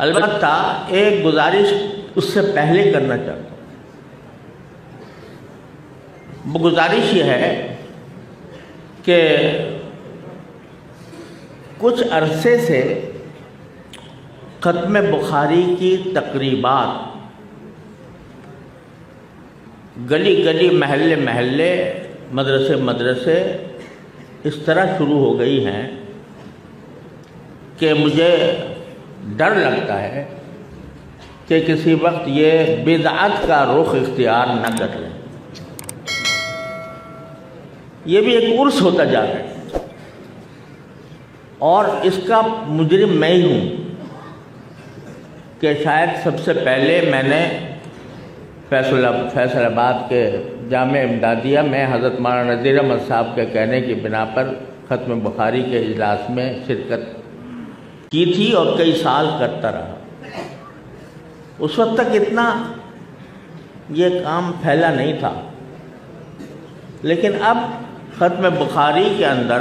البتہ ایک گزارش اس سے پہلے کرنا چاہتا ہوں۔ وہ گزارش یہ ہے کہ کچھ عرصے سے ختم بخاری کی تقریبات گلی گلی محلے محلے مدرسے مدرسے اس طرح شروع ہو گئی ہیں کہ مجھے ڈر لگتا ہے کہ کسی وقت یہ بدعت کا رخ اختیار نہ کر لیں۔ یہ بھی ایک عرس ہوتا جا رہا ہے اور اس کا مجرم میں ہی ہوں کہ شاید سب سے پہلے میں نے فیصل آباد کے جامع امدادیہ میں حضرت مولانا نذیر احمد صاحب کے کہنے کی بنا پر ختم بخاری کے اجلاس میں شرکت کی تھی اور کئی سال کرتا رہا۔ اس وقت تک اتنا یہ کام پھیلا نہیں تھا، لیکن اب ختم بخاری کے اندر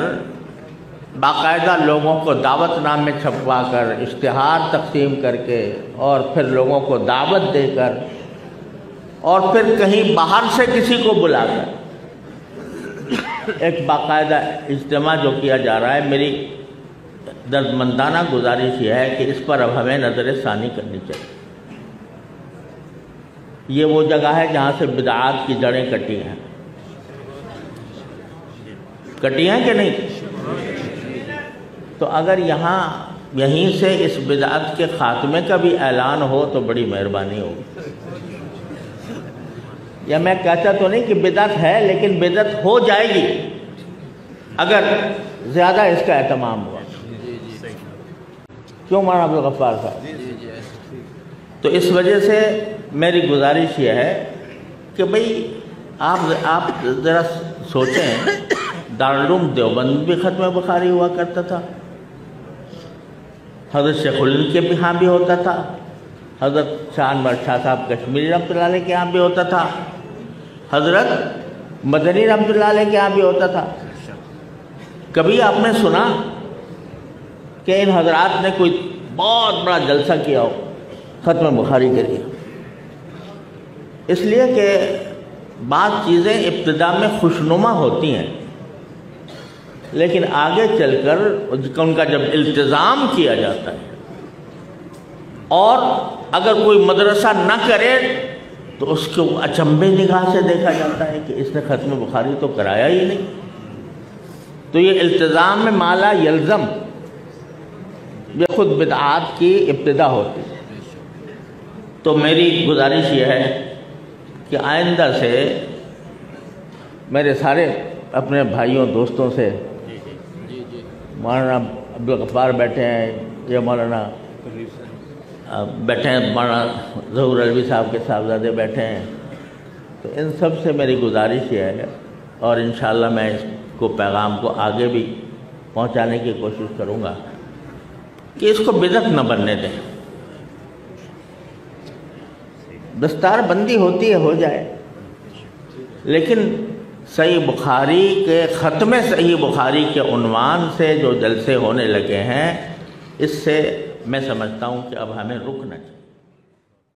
باقاعدہ لوگوں کو دعوت نامے چھپوا کر، اشتہار تقسیم کر کے، اور پھر لوگوں کو دعوت دے کر، اور پھر کہیں باہر سے کسی کو بلا کر ایک باقاعدہ اجتماع جو کیا جا رہا ہے، میری دردمندانہ گزارش یہ ہے کہ اس پر اب ہمیں نظر ثانی کرنی چاہیے۔ یہ وہ جگہ ہے جہاں سے بدعات کی جڑیں کٹی ہیں کہ نہیں؟ تو اگر یہیں سے اس بدعت کے خاتمے کا بھی اعلان ہو تو بڑی مہربانی ہوگی۔ یا میں کہتا تو نہیں کہ بدعت ہے، لیکن بدعت ہو جائے گی اگر زیادہ اس کا اہتمام ہوا۔ کیوں مولانا عبدالغفار صاحب؟ تو اس وجہ سے میری گزارش یہ ہے کہ بھئی آپ ذرا سوچیں، دارالعلوم دیوبند بھی ختم بخاری ہوا کرتا تھا، حضرت شیخ الہند کے بھی ہاں بھی ہوتا تھا، حضرت شاہ انور شاہ صاحب کشمیری رحمۃ اللہ علیہ کے ہاں بھی ہوتا تھا، حضرت مدنی رحمۃ اللہ علیہ کے ہاں بھی ہوتا تھا۔ کبھی آپ نے سنا کہ ان حضرات نے کوئی بہت بڑا جلسہ کیا ہو ختم بخاری کے لیے؟ اس لیے کہ بعض چیزیں ابتدا میں خوشنما ہوتی ہیں، لیکن آگے چل کر ان کا جب التزام کیا جاتا ہے اور اگر کوئی مدرسہ نہ کرے تو اس کو اچنبے نگاہ سے دیکھا جاتا ہے کہ اس نے ختم بخاری تو کرایا ہی نہیں۔ تو یہ التزام میں مالا یلزم یہ خود بدعات کی ابتدا ہوتی ہے۔ تو میری گزارش یہ ہے کہ آئندہ سے میرے سارے اپنے بھائیوں دوستوں سے، مولانا عبدالغفار بیٹھے ہیں، یہ مولانا بیٹھے ہیں، مولانا ظہور علوی صاحب کے صاحبزادے بیٹھے ہیں، تو ان سب سے میری گزارش یہ ہے، اور انشاءاللہ میں اس کو پیغام کو آگے بھی پہنچانے کی کوشش کروں گا کہ اس کو بدعت نہ بننے دیں۔ دستار بندی ہوتی ہے، ہو جائے، لیکن صحیح بخاری کے ختم صحیح بخاری کے عنوان سے جو جلسے ہونے لگے ہیں، اس سے میں سمجھتا ہوں کہ اب ہمیں رکنا چاہیے۔